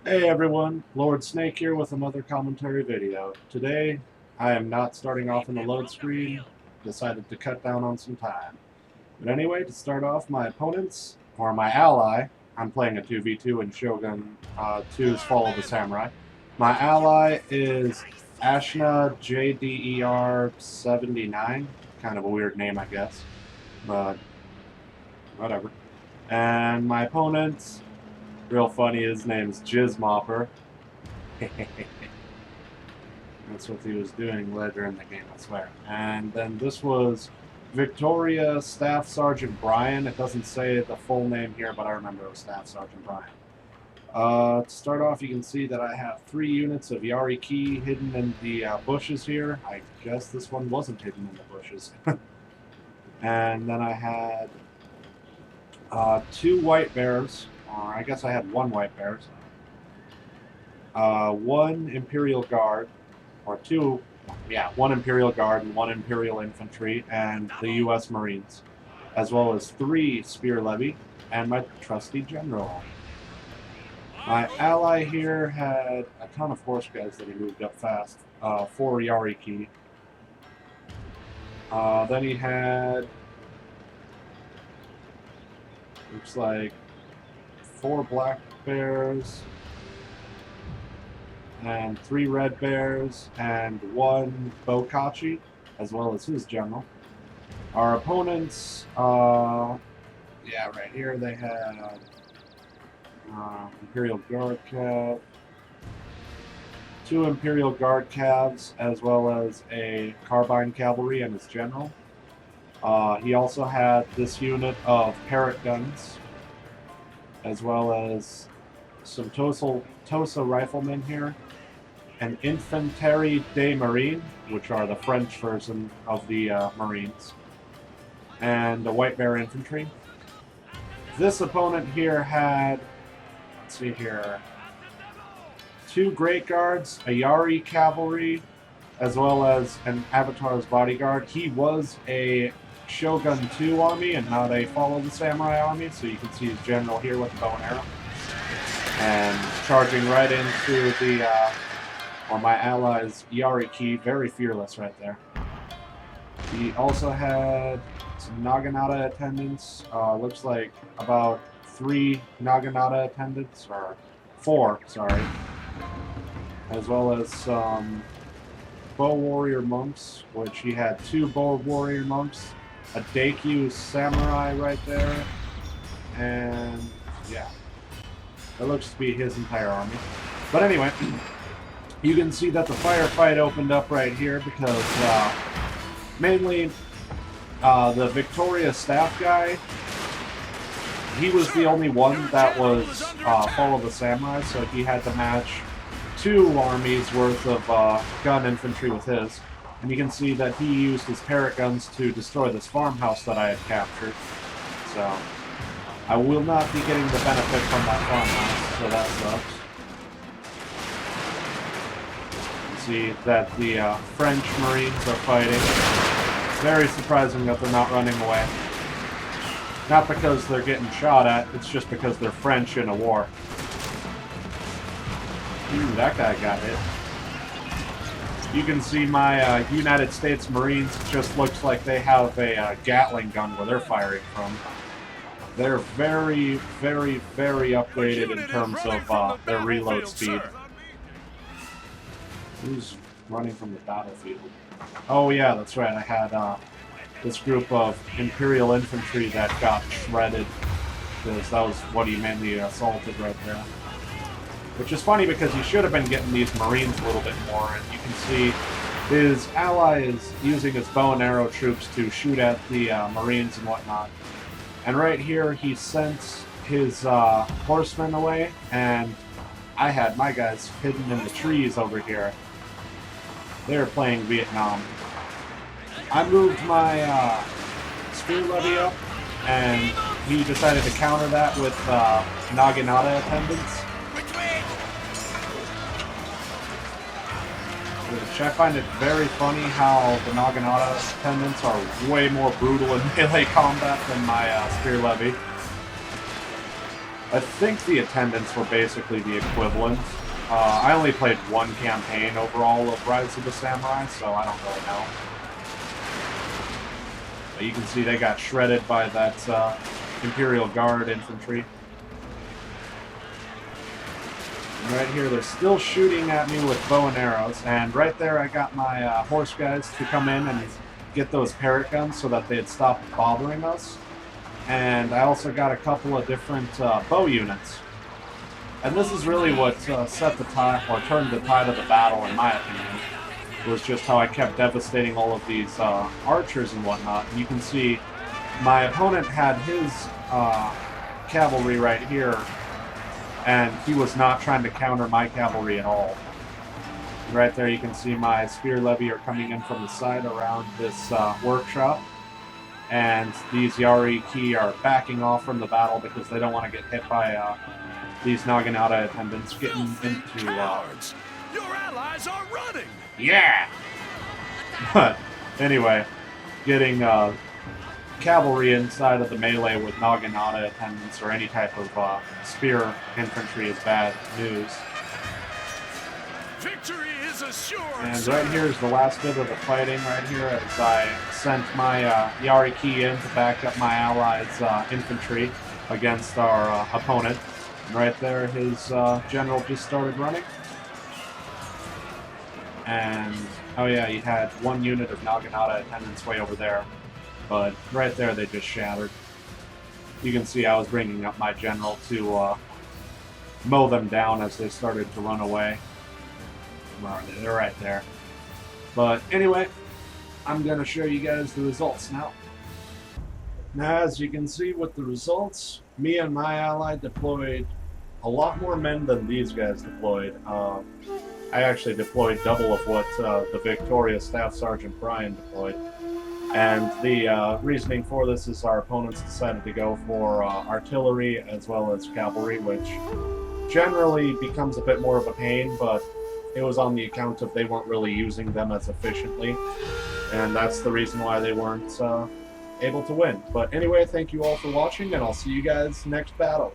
Hey everyone, Lord Snake here with another commentary video. Today, I am not starting off in the load screen, decided to cut down on some time. But anyway, to start off, my opponents, or my ally, I'm playing a 2v2 in Shogun 2's Fall of the Samurai. My ally is Ashna JDER79, kind of a weird name I guess, but whatever. And my opponent, real funny, his name's Jizzmopper. That's what he was doing later in the game, I swear. And then this was Victoria Staff Sergeant Brian. It doesn't say the full name here, but I remember it was Staff Sergeant Brian. To start off, you can see that I have 3 units of Yari Key hidden in the bushes here. I guess this one wasn't hidden in the bushes. And then I had 2 white bears, or I guess I had 1 white bear. 1 Imperial Guard, or 2, yeah, 1 Imperial Guard and 1 Imperial Infantry, and the U.S. Marines, as well as 3 Spear Levy, and my trusty General. My ally here had a ton of horse guys that he moved up fast, 4 Yariki. Then he had, looks like, 4 Black Bears, and 3 Red Bears, and 1 Bokachi, as well as his general. Our opponents, yeah, right here they had Imperial Guard Cav, 2 Imperial Guard Cavs, as well as a Carbine Cavalry and his general. He also had this unit of Parrot guns, as well as some Tosa riflemen here, an Infanterie des Marines, which are the French version of the Marines, and the White Bear Infantry. This opponent here had, let's see here, 2 Great Guards, a Yari Cavalry, as well as an Avatar's Bodyguard. He was a Shogun 2 army and not a Fall of the Samurai army, so you can see his general here with the bow and arrow. And charging right into the, or my ally's Yari Key, very fearless right there. He also had some Naginata attendants, looks like about 3 Naginata attendants, or 4, sorry, as well as some Bow Warrior monks, which he had 2 Bow Warrior monks, a Deikyu Samurai right there, and yeah, that looks to be his entire army. But anyway, you can see that the firefight opened up right here because mainly the Victoria staff guy, he was the only one that was Fall of the Samurai, so he had to match 2 armies worth of gun infantry with his. And you can see that he used his parrot guns to destroy this farmhouse that I had captured. So I will not be getting the benefit from that farmhouse, so that sucks. You see that the French Marines are fighting. Very surprising that they're not running away. Not because they're getting shot at, it's just because they're French in a war. Ooh, that guy got hit. You can see my United States Marines just looks like they have a Gatling gun where they're firing from. They're very, very, very upgraded in terms of their reload speed. Who's running from the battlefield? Oh yeah, that's right, I had this group of Imperial Infantry that got shredded, because that was what he mainly assaulted right there. Which is funny because he should have been getting these Marines a little bit more, and you can see his ally is using his bow and arrow troops to shoot at the Marines and whatnot. And right here, he sent his horsemen away, and I had my guys hidden in the trees over here. They were playing Vietnam. I moved my Spear Levy up, and he decided to counter that with Naginata attendants. Which I find it very funny how the Naginata attendants are way more brutal in melee combat than my Spear Levy. I think the attendants were basically the equivalent. I only played one campaign overall of Rise of the Samurai, so I don't really know. But you can see they got shredded by that Imperial Guard infantry. And right here, they're still shooting at me with bow and arrows. And right there, I got my horse guys to come in and get those parrot guns so that they'd stop bothering us. And I also got a couple of different bow units. And this is really what set the tide, or turned the tide of the battle, in my opinion. It was just how I kept devastating all of these archers and whatnot. And you can see my opponent had his cavalry right here, and he was not trying to counter my cavalry at all. Right there you can see my spear levy are coming in from the side around this workshop. And these Yari-Ki are backing off from the battle because they don't want to get hit by these Naginata attendants getting into... Your allies are running! Yeah! But anyway, getting cavalry inside of the melee with Naginata attendants or any type of spear infantry is bad news. Victory is assured! And right here is the last bit of the fighting right here as I sent my Yari-Ki in to back up my allies' infantry against our opponent. And right there, his general just started running. And, oh yeah, he had one unit of Naginata attendants way over there. But right there, they just shattered. You can see I was bringing up my general to mow them down as they started to run away. Where are they? They're right there. But anyway, I'm going to show you guys the results now. Now, as you can see with the results, me and my ally deployed a lot more men than these guys deployed. I actually deployed double of what the victorious Staff Sergeant Brian deployed. And the reasoning for this is our opponents decided to go for artillery as well as cavalry, which generally becomes a bit more of a pain, but it was on the account of they weren't really using them as efficiently. And that's the reason why they weren't able to win. But anyway, thank you all for watching, and I'll see you guys next battle.